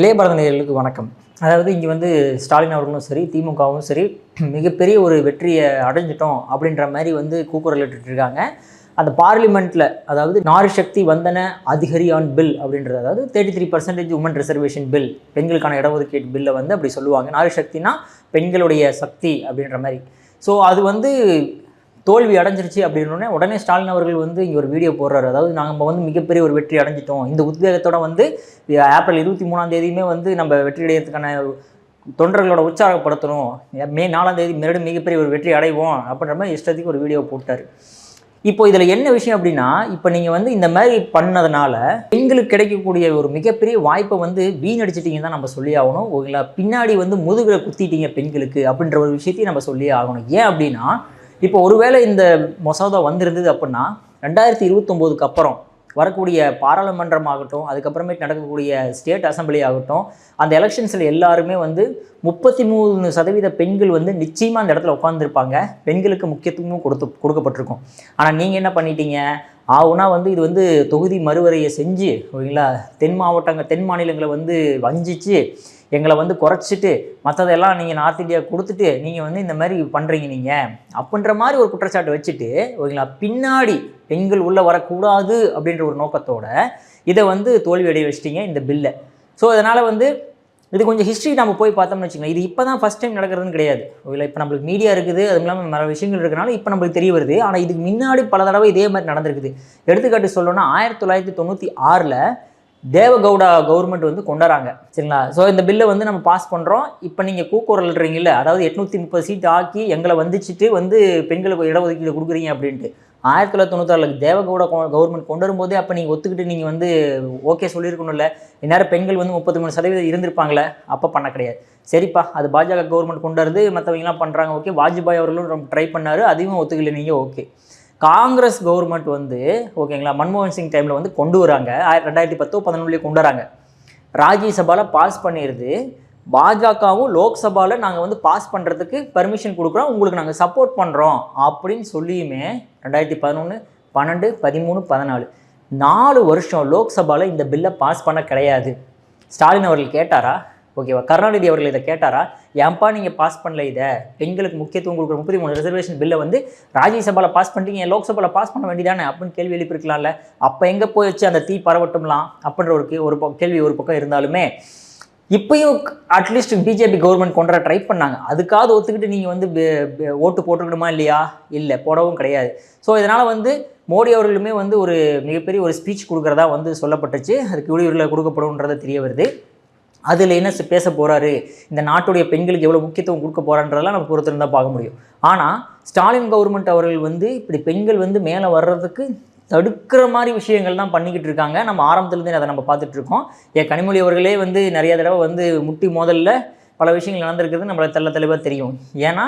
இளைய பாரத நேயர்களுக்கு வணக்கம். அதாவது இங்கே வந்து ஸ்டாலின் அவர்களும் சரி, திமுகவும் சரி மிகப்பெரிய ஒரு வெற்றியை அடைஞ்சிட்டோம் அப்படின்ற மாதிரி வந்து கூக்குரல் இட்டுருக்காங்க. அந்த பார்லிமெண்ட்டில் அதாவது நாரி சக்தி வந்தன அதிகரியான் பில் அப்படின்றது, அதாவது 33% உமன் ரிசர்வேஷன் பில், பெண்களுக்கான இடஒதுக்கீடு பில்லை வந்து அப்படி சொல்லுவாங்க. நாரி சக்தினா பெண்களுடைய சக்தி அப்படின்ற மாதிரி. ஸோ அது வந்து தோல்வி அடைஞ்சிருச்சு அப்படின்னோடனே உடனே ஸ்டாலின் அவர்கள் வந்து இங்கே ஒரு வீடியோ போடுறாரு. அதாவது நாங்கள் வந்து மிகப்பெரிய ஒரு வெற்றி அடைஞ்சிட்டோம், இந்த உத்வேகத்தோட வந்து ஏப்ரல் 23 வந்து நம்ம வெற்றி அடைகிறதுக்கான தொண்டர்களோட உற்சாகப்படுத்தணும், மே 4 மறுபடியும் மிகப்பெரிய ஒரு வெற்றி அடைவோம் அப்படின்ற மாதிரி இஷ்டத்துக்கு ஒரு வீடியோ போட்டார். இப்போ இதில் என்ன விஷயம் அப்படின்னா, இப்போ நீங்கள் வந்து இந்த மாதிரி பண்ணதுனால பெண்களுக்கு கிடைக்கக்கூடிய ஒரு மிகப்பெரிய வாய்ப்பை வந்து வீணடிச்சிட்டிங்கன்னு தான் நம்ம சொல்லி ஆகணும். ஓகேங்களா? பின்னாடி வந்து முதுகில் குத்திட்டீங்க பெண்களுக்கு அப்படின்ற ஒரு விஷயத்தையும் நம்ம சொல்லி ஆகணும். ஏன் அப்படின்னா, இப்போ ஒருவேளை இந்த மசோதா வந்திருந்தது அப்படின்னா 2029க்கு அப்புறம் வரக்கூடிய பாராளுமன்றம் ஆகட்டும், அதுக்கப்புறமேட்டு நடக்கக்கூடிய ஸ்டேட் அசம்பிளி ஆகட்டும், அந்த எலெக்ஷன்ஸில் எல்லாருமே வந்து 33% பெண்கள் வந்து நிச்சயமாக அந்த இடத்துல உட்காந்துருப்பாங்க. பெண்களுக்கு முக்கியத்துவமும் கொடுக்கப்பட்டிருக்கும். ஆனால் நீங்கள் என்ன பண்ணிட்டீங்க, ஆகுனா வந்து இது வந்து தொகுதி மறுவரையை செஞ்சு, ஓகேங்களா, தென் மாநிலங்களை வந்து வஞ்சிச்சு எங்களை வந்து குறைச்சிட்டு மற்றதெல்லாம் நீங்கள் நார்த் இந்தியா கொடுத்துட்டு நீங்கள் வந்து இந்த மாதிரி பண்ணுறீங்க நீங்கள் அப்படின்ற மாதிரி ஒரு குற்றச்சாட்டு வச்சுட்டு, ஓகேங்களா, பின்னாடி பெண்கள் உள்ளே வரக்கூடாது அப்படின்ற ஒரு நோக்கத்தோட இதை வந்து தோல்வி அடைய வச்சிட்டிங்க இந்த பில்லை. ஸோ அதனால் வந்து இது கொஞ்சம் ஹிஸ்ட்ரி நம்ம போய் பார்த்தோம்னு வச்சுக்கோங்க. இது இப்போ தான் ஃபஸ்ட் டைம் நடக்கிறதுன்னு கிடையாது. ஓகேங்களா, இப்போ நம்மளுக்கு மீடியா இருக்குது, அதுவும் இல்லாமல் நிறைய விஷயங்கள் இருக்கிறனால இப்போ நம்மளுக்கு தெரிய வருது. ஆனால் இதுக்கு முன்னாடி பல தடவை இதே மாதிரி நடந்திருக்குது. எடுத்துக்காட்டு சொல்லணும்னா 1996 தேவகவுடா கவர்மெண்ட் வந்து கொண்டாடுறாங்க, சரிங்களா. ஸோ இந்த பில்லை வந்து நம்ம பாஸ் பண்ணுறோம். இப்போ நீங்கள் கூக்குரல்றீங்கல்ல, அதாவது 830 சீட் ஆக்கி எங்களை வந்துச்சுட்டு வந்து பெண்களுக்கு இடஒதுக்கீடு கொடுக்குறீங்க அப்படின்ட்டு. 1996 தேவகவுடா கவர்மெண்ட் கொண்டு வரும்போதே அப்போ நீங்கள் ஒத்துக்கிட்டு நீங்கள் வந்து ஓகே சொல்லியிருக்கணும்ல. இந்நேரம் பெண்கள் வந்து 33% இருந்திருப்பாங்களே. அப்போ பண்ண கிடையாது. சரிப்பா, அது பாஜக கவர்மெண்ட் கொண்டு வருது, மற்றவங்களாம் பண்ணுறாங்க, ஓகே. வாஜ்பாய் அவர்களும் ரொம்ப ட்ரை பண்ணார், அதையும் ஒத்துக்கல நீங்கள், ஓகே. காங்கிரஸ் கவர்மெண்ட் வந்து, ஓகேங்களா, மன்மோகன் சிங் டைமில் வந்து கொண்டு வராங்க. 2010-11 கொண்டு வராங்க. ராஜ்யசபாவில் பாஸ் பண்ணிடுது. பாஜகவும் லோக்சபாவில் நாங்கள் வந்து பாஸ் பண்ணுறதுக்கு பர்மிஷன் கொடுக்குறோம், உங்களுக்கு நாங்கள் சப்போர்ட் பண்ணுறோம் அப்படின்னு சொல்லியுமே 2011, 12, 13, 14 4 வருஷம் லோக்சபாவில் இந்த பில்லை பாஸ் பண்ண கிடையாது. ஸ்டாலின் அவர்கள் கேட்டாரா? ஓகேவா? கருணாநிதி அவர்கள் இதை கேட்டாரா? ஏன்பா நீங்கள் பாஸ் பண்ணல, இதை பெண்களுக்கு முக்கியத்துவம் கொடுக்குற 33 ரிசர்வேஷன் பில்லை வந்து ராஜ்யசபாவில் பாஸ் பண்ணிட்டீங்க, லோக்சபாவில் பாஸ் பண்ண வேண்டியதானே அப்படின்னு கேள்வி எழுப்பியிருக்கலாம்ல. அப்போ எங்கே போய் வச்சு அந்த தீ பரவட்டும்லாம் அப்படின்ற ஒரு கேள்வி ஒரு பக்கம் இருந்தாலுமே, இப்பயும் அட்லீஸ்ட் பிஜேபி கவர்மெண்ட் கொண்டு வர ட்ரை பண்ணாங்க. அதுக்காவது ஒத்துக்கிட்டு நீங்கள் வந்து ஓட்டு போட்டுக்கணுமா இல்லையா? இல்லை, போடவும் கிடையாது. ஸோ இதனால் வந்து மோடி அவர்களுமே வந்து ஒரு மிகப்பெரிய ஒரு ஸ்பீச் கொடுக்குறதா வந்து சொல்லப்பட்டுச்சு. அதுக்கு வெளியூரில் கொடுக்கப்படும்ன்றதை தெரிய வருது. அதில் என்ன பேச போகிறாரு, இந்த நாட்டுடைய பெண்களுக்கு எவ்வளோ முக்கியத்துவம் கொடுக்க போகிறான்றதெல்லாம் நம்ம பொறுத்திருந்தால் பார்க்க முடியும். ஆனால் ஸ்டாலின் கவர்மெண்ட் அவர்கள் வந்து இப்படி பெண்கள் வந்து மேலே வர்றதுக்கு தடுக்கிற மாதிரி விஷயங்கள் தான் பண்ணிக்கிட்டு இருக்காங்க. நம்ம ஆரம்பத்துலேருந்து அதை நம்ம பார்த்துட்ருக்கோம். கனிமொழி அவர்களே வந்து நிறைய தடவை வந்து முட்டி மோதலில் பல விஷயங்கள் நடந்திருக்கிறது நம்மளை தெளிவாக தெரியும். ஏன்னா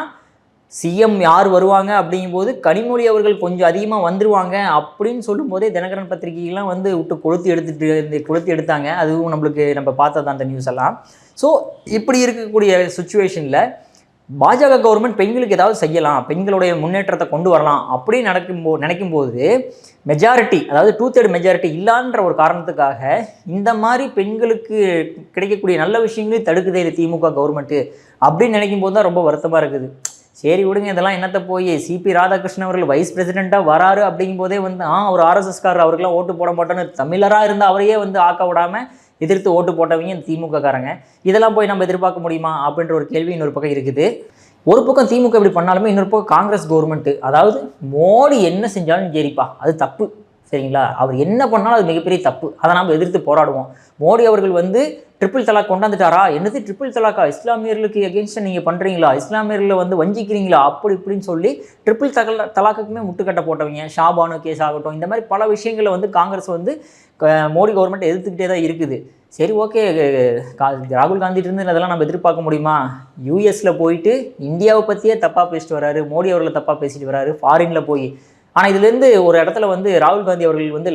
சிஎம் யார் வருவாங்க அப்படிங்கும்போது கனிமொழி அவர்கள் கொஞ்சம் அதிகமாக வந்துடுவாங்க அப்படின்னு சொல்லும்போதே தினகரன் பத்திரிகைகள்லாம் வந்து விட்டு கொளுத்தி எடுத்தாங்க. அதுவும் நம்ம பார்த்தது அந்த நியூஸ் எல்லாம். ஸோ இப்படி இருக்கக்கூடிய சுச்சுவேஷனில் பாஜக கவர்மெண்ட் பெண்களுக்கு ஏதாவது செய்யலாம், பெண்களுடைய முன்னேற்றத்தை கொண்டு வரலாம் அப்படின்னு நினைக்கும்போது மெஜாரிட்டி, அதாவது 2/3 மெஜாரிட்டி இல்லான்ற ஒரு காரணத்துக்காக இந்த மாதிரி பெண்களுக்கு கிடைக்கக்கூடிய நல்ல விஷயங்களையும் தடுக்குதே திமுக கவர்மெண்ட்டு அப்படின்னு நினைக்கும் போது தான் ரொம்ப வருத்தமாக இருக்குது. சரி விடுங்க, இதெல்லாம் என்னத்தை போய் சிபி ராதாகிருஷ்ணன் அவர்கள் வைஸ் பிரசிடெண்ட்டாக வராரு அப்படிங்கும்போதே வந்து ஒரு ஆர்எஸ்எஸ்காரர் அவருக்கெல்லாம் ஓட்டு போட மாட்டோன்னு தமிழராக இருந்தால் அவரையே வந்து ஆக்க விடாமல் எதிர்த்து ஓட்டு போட்டவங்க இந்த திமுக காரங்க. இதெல்லாம் போய் நம்ம எதிர்பார்க்க முடியுமா அப்படின்ற ஒரு கேள்வி இன்னொரு பக்கம் இருக்குது. ஒரு பக்கம் திமுக இப்படி பண்ணாலுமே இன்னொரு பக்கம் காங்கிரஸ் கவர்மெண்ட்டு, அதாவது மோடி என்ன செஞ்சாலும் சரிப்பா அது தப்பு, சரிங்களா, அவர் என்ன பண்ணாலும் அது மிகப்பெரிய தப்பு, அதை நம்ம எதிர்த்து போராடுவோம். மோடி அவர்கள் வந்து ட்ரிபிள் தலாக் கொண்டாந்துட்டாரா, என்னது ட்ரிபிள் தலாக்கா, இஸ்லாமியர்களுக்கு எகென்ஸ்டாக நீங்கள் பண்ணுறீங்களா, இஸ்லாமியர்களை வந்து வஞ்சிக்கிறீங்களா அப்படி இப்படின்னு சொல்லி ட்ரிபிள் தலாக்குக்குமே முட்டுக்கட்டை போட்டவங்க. ஷாபானு கேஸ் ஆகட்டும், இந்த மாதிரி பல விஷயங்களை வந்து காங்கிரஸ் வந்து மோடி கவர்மெண்ட் எதிர்த்துக்கிட்டே தான் இருக்குது. சரி, ஓகே, ராகுல் காந்திகிட்டேருந்து அதெல்லாம் நம்ம எதிர்பார்க்க முடியுமா? யூஎஸில் போயிட்டு இந்தியாவை பற்றியே தப்பாக பேசிட்டு வராரு, மோடி அவர்களை தப்பாக பேசிட்டு வராரு ஃபாரினில் போய். ஆனால் இதுலேருந்து ஒரு இடத்துல வந்து ராகுல் காந்தி அவர்கள் வந்து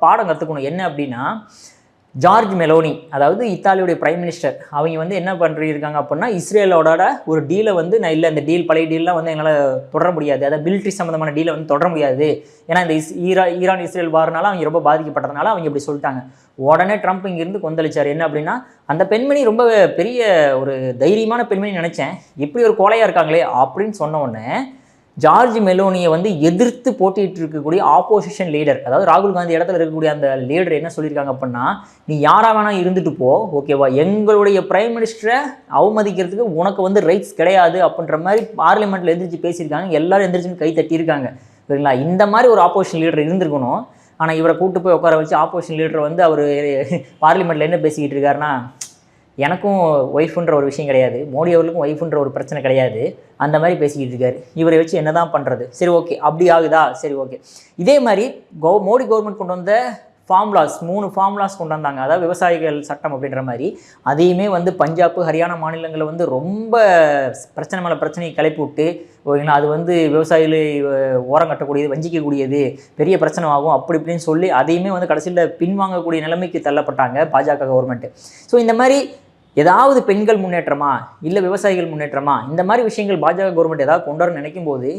பாடம் கற்றுக்கணும். என்ன அப்படின்னா, ஜார்ஜ் மெலோனி, அதாவது இத்தாலியுடைய பிரைம் மினிஸ்டர், அவங்க வந்து என்ன பண்ணிருக்காங்க அப்படின்னா, இஸ்ரேலோட ஒரு டீலை வந்து நான் இல்லை, இந்த டீல் பழைய டீல்லாம் வந்து எங்களால் தொடர முடியாது, அதாவது மிலிட்ரி சம்மந்தமான டீலை வந்து தொடர முடியாது, ஏன்னா இந்த ஈரான் இஸ்ரேல் வாரனால அவங்க ரொம்ப பாதிக்கப்பட்டதுனால அவங்க இப்படி சொல்லிட்டாங்க. உடனே ட்ரம்ப் இங்கிருந்து கொந்தளிச்சார். என்ன அப்படின்னா, அந்த பெண்மணி ரொம்ப பெரிய ஒரு தைரியமான பெண்மணி நினச்சேன், இப்படி ஒரு கோலையாக இருக்காங்களே அப்படின்னு சொன்ன உடனே ஜார்ஜ் மெலோனியை வந்து எதிர்த்து போட்டிட்டு இருக்கக்கூடிய ஆப்போசிஷன் லீடர், அதாவது ராகுல் காந்தி இடத்துல இருக்கக்கூடிய அந்த லீடர் என்ன சொல்லியிருக்காங்க அப்படின்னா, நீ யாராக வேணால் இருந்துட்டு போ, ஓகேவா, எங்களுடைய பிரைம் மினிஸ்டரை அவமதிக்கிறதுக்கு உனக்கு வந்து ரைட்ஸ் கிடையாது அப்படின்ற மாதிரி பார்லிமெண்ட்டில் எந்திரிச்சு பேசியிருக்காங்க. எல்லாரும் எந்திரிச்சுன்னு கை தட்டியிருக்காங்க. சரிங்களா? இந்த மாதிரி ஒரு ஆப்போசிஷன் லீடர் இருந்திருக்கணும். ஆனால் இவரை கூப்பிட்டு போய் உட்கார வச்சு ஆப்போசிஷன் லீடர் வந்து அவர் பார்லிமெண்ட்டில் என்ன பேசிக்கிட்டு இருக்காருன்னா, எனக்கும் ஒய்ஃபுன்ற ஒரு விஷயம் கிடையாது, மோடி அவர்களுக்கும் ஒய்ஃபுன்ற ஒரு பிரச்சனை கிடையாது, அந்த மாதிரி பேசிக்கிட்டு இருக்காரு. இவரை வச்சு என்ன தான் பண்ணுறது? சரி ஓகே, அப்படி ஆகுதா? சரி ஓகே. இதே மாதிரி மோடி கவர்மெண்ட் கொண்டு வந்த ஃபார்முலாஸ் 3 ஃபார்முலாஸ் கொண்டு வந்தாங்க, அதாவது விவசாயிகள் சட்டம் அப்படின்ற மாதிரி. அதையுமே வந்து பஞ்சாப், ஹரியானா மாநிலங்களில் வந்து ரொம்ப பிரச்சனை மேலே பிரச்சனையை கிளப்பி விட்டு, ஓகேங்களா, அது வந்து விவசாயிகளை ஓரம் கட்டக்கூடியது, வஞ்சிக்கக்கூடியது, பெரிய பிரச்சனை ஆகும் அப்படி இப்படின்னு சொல்லி அதையுமே வந்து கடைசியில் பின்வாங்கக்கூடிய நிலைமைக்கு தள்ளப்பட்டாங்க பாஜக கவர்மெண்ட்டு. ஸோ இந்த மாதிரி ஏதாவது பெண்கள் முன்னேற்றமா இல்லை விவசாயிகள் முன்னேற்றமா, இந்த மாதிரி விஷயங்கள் பாஜக கவர்மெண்ட் ஏதாவது கொண்டு வர நினைக்கும் போது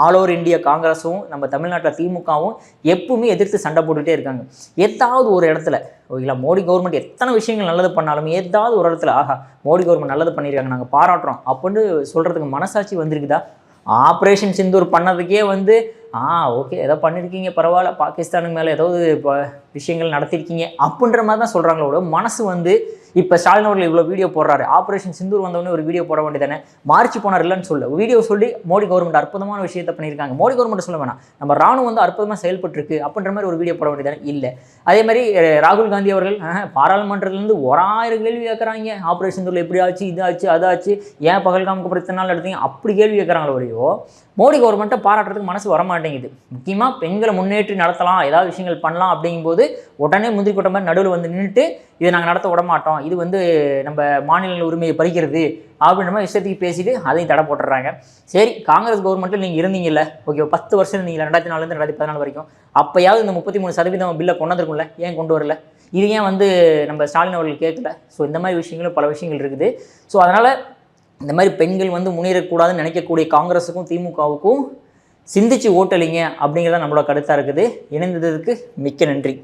ஆல் ஓவர் இந்தியா காங்கிரஸும் நம்ம தமிழ்நாட்டில் திமுகவும் எப்பவுமே எதிர்த்து சண்டை போட்டுகிட்டே இருக்காங்க. ஏதாவது ஒரு இடத்துல, ஓகேங்களா, மோடி கவர்மெண்ட் எத்தனை விஷயங்கள் நல்லது பண்ணாலும் ஏதாவது ஒரு இடத்துல ஆஹா மோடி கவர்மெண்ட் நல்லது பண்ணியிருக்காங்க, நாங்கள் பாராட்டுறோம் அப்படின்னு சொல்கிறதுக்கு மனசாட்சி வந்திருக்குதா? ஆப்ரேஷன் சிந்தூர் பண்ணதுக்கே வந்து ஓகே ஏதோ பண்ணியிருக்கீங்க, பரவாயில்ல, பாகிஸ்தானுக்கு மேலே ஏதாவது விஷயங்கள் நடத்திருக்கீங்க அப்படின்ற மாதிரி தான் சொல்கிறாங்களோட மனசு வந்து இப்போ ஸ்டாலின் அவர்கள் இவ்வளோ வீடியோ போடுறாரு, ஆப்ரேஷன் சிந்தூர் வந்தவொடனே ஒரு வீடியோ போட வேண்டியதானே, மார்ச் போனார் இல்லைன்னு சொல்ல வீடியோ சொல்லி மோடி கவர்மெண்ட் அற்புதமான விஷயத்தை பண்ணியிருக்காங்க, மோடி கவர்மெண்ட் சொல்ல வேணாம், நம்ம ராணுவம் வந்து அற்புதமாக செயல்பட்டுருக்கு அப்படின்ற மாதிரி ஒரு வீடியோ போட வேண்டியதானே. இல்லை அதே மாதிரி ராகுல் காந்தி அவர்கள் பாராளுமன்றத்துலேருந்து 1000 கேள்வி கேட்குறாங்க, ஆப்ரேஷன் சிந்தூரில் எப்படி ஆச்சு, இதாச்சு அதாச்சு, ஏன் பகல்காமுக்கு அப்புறம் இத்தனை நாள் எடுத்தீங்க, அப்படி கேள்வி கேட்குறாங்களோ வரையோ மோடி கவர்மெண்ட்டை பாராட்டுறதுக்கு மனசு வரமாட்டேங்குது. முக்கியமாக பெண்களை முன்னேற்றி நடத்தலாம், ஏதாவது விஷயங்கள் பண்ணலாம் அப்படிங்கும்போது உடனே முந்திரி கொட்ட மாதிரி நடுவில் வந்து நின்றுட்டு இதை நாங்கள் நடத்த விட மாட்டோம், இது வந்து நம்ம மாநில உரிமையை பறிக்கிறது அப்படின்ற மாதிரி விஷயத்துக்கு பேசிட்டு அதையும் தடை போட்டுடுறாங்க. சரி, காங்கிரஸ் கவர்மெண்ட்டில் நீங்கள் இருந்தீங்கல்ல, ஓகே 10 வருஷம் இருந்தீங்களா, 2004 2014 வரைக்கும், அப்போயாவது இந்த 33% பில்லை கொண்டு வந்திருக்கும்ல, ஏன் கொண்டு வரல? இது ஏன் வந்து நம்ம ஸ்டாலின் அவர்கள் கேட்கல? ஸோ இந்த மாதிரி விஷயங்களும் பல விஷயங்கள் இருக்குது. ஸோ அதனால் இந்த மாதிரி பெண்கள் வந்து முன்னேறக்கூடாதுன்னு நினைக்கக்கூடிய காங்கிரஸுக்கும் திமுகவுக்கும் சிந்திச்சு ஓட்டலிங்க அப்படிங்கிறத நம்மளோட கருத்தாக இருக்குது. இணைந்ததுக்கு மிக்க நன்றி.